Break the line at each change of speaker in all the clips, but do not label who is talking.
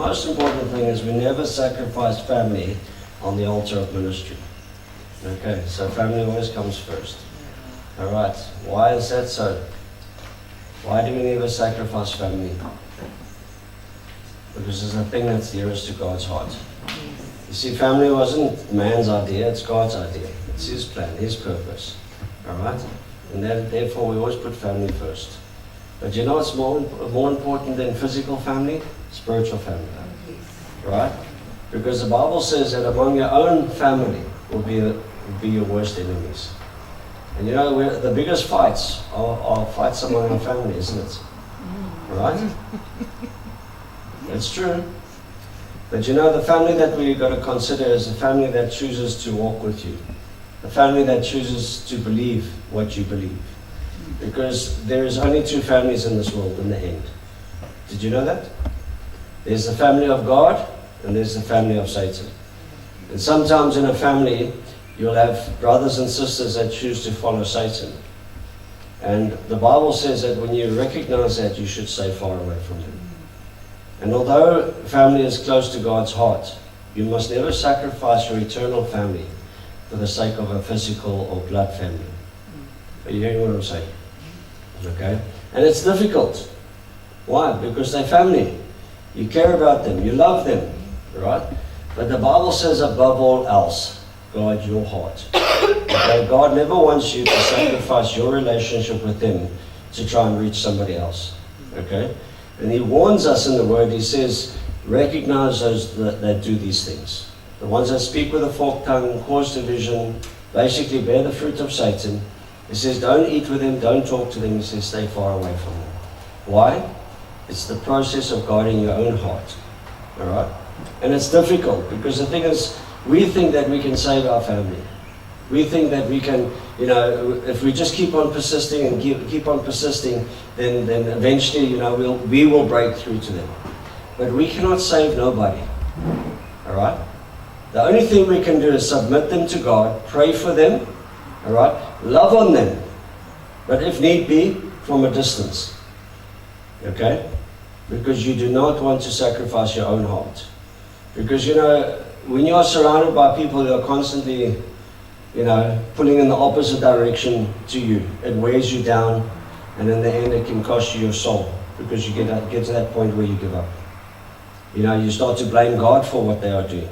most important thing is we never sacrifice family on the altar of ministry. Okay, so family always comes first. All right, why is that so? Why do we never sacrifice family? Because it's a thing that's dearest to God's heart. You see, family wasn't man's idea, it's God's idea. It's His plan, His purpose. All right? And therefore we always put family first. But you know what's more important than physical family? Spiritual family. Right? Because the Bible says that among your own family will be your worst enemies. And you know, the biggest fights are fights among our family, isn't it? Right? It's true. But you know, the family that we've got to consider is the family that chooses to walk with you. The family that chooses to believe what you believe. Because there is only two families in this world in the end. Did you know that? There's the family of God and there's the family of Satan. And sometimes in a family, you'll have brothers and sisters that choose to follow Satan. And the Bible says that when you recognize that, you should stay far away from them. And although family is close to God's heart, you must never sacrifice your eternal family for the sake of a physical or blood family. Are you hearing what I'm saying? Okay? And it's difficult. Why? Because they're family. You care about them. You love them. Right? But the Bible says above all else, guard your heart. Okay? God never wants you to sacrifice your relationship with Him to try and reach somebody else. Okay? And He warns us in the Word. He says, recognize those that do these things. The ones that speak with a forked tongue, cause division, basically bear the fruit of Satan. He says, don't eat with them, don't talk to them. He says, stay far away from them. Why? It's the process of guarding your own heart. All right? And it's difficult because the thing is, we think that we can save our family. We think that we can, you know, if we just keep on persisting and keep on persisting, then eventually, you know, we will break through to them. But we cannot save nobody. All right? The only thing we can do is submit them to God, pray for them, all right? Love on them, but if need be, from a distance. Okay? Because you do not want to sacrifice your own heart. Because, you know, when you are surrounded by people who are constantly, you know, pulling in the opposite direction to you, it wears you down, and in the end it can cost you your soul, because you get to that point where you give up. You know, you start to blame God for what they are doing.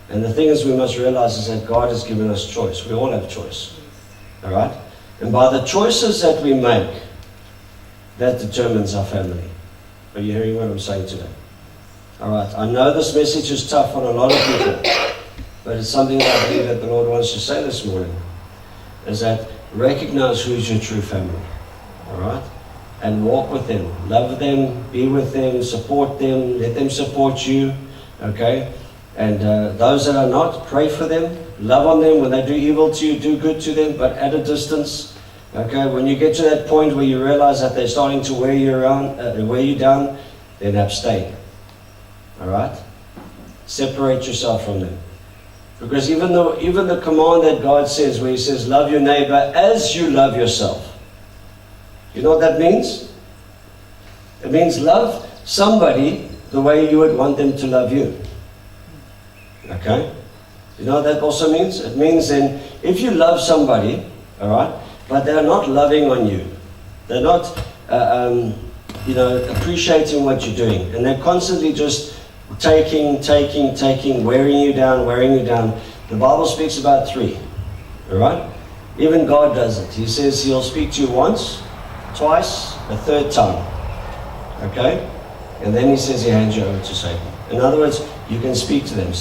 And the thing is, we must realize is that God has given us choice. We all have choice. All right? And by the choices that we make, that determines our family. Are you hearing what I'm saying today? All right. I know this message is tough on a lot of people, but it's something that I believe that the Lord wants to say this morning, is that recognize who's your true family. All right? And walk with them. Love them, be with them, support them, let them support you. Okay? And those that are not, pray for them, love on them. When they do evil to you, do good to them, but at a distance. Okay, when you get to that point where you realize that they're starting to wear you down, then abstain. All right? Separate yourself from them. Because even the command that God says, where He says, love your neighbor as you love yourself. You know what that means? It means love somebody the way you would want them to love you. Okay? You know what that also means? It means then, if you love somebody, all right, but they're not loving on you, they're not, you know, appreciating what you're doing, and they're constantly just taking, wearing you down. The Bible speaks about 3, all right? Even God does it. He says He'll speak to you once, twice, a third time, okay? And then He says He hands you over to Satan. In other words, you can speak to them,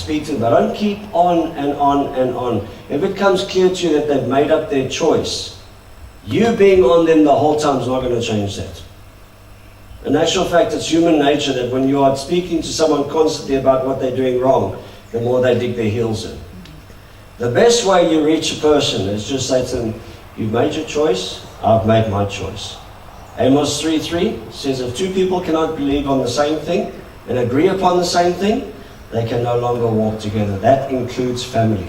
but don't keep on and on and on. If it comes clear to you that they've made up their choice, you being on them the whole time is not going to change that. In actual fact, it's human nature that when you are speaking to someone constantly about what they're doing wrong, the more they dig their heels in. The best way you reach a person is just say to them, you've made your choice, I've made my choice. Amos 3:3 says, if two people cannot believe on the same thing and agree upon the same thing, they can no longer walk together. That includes family.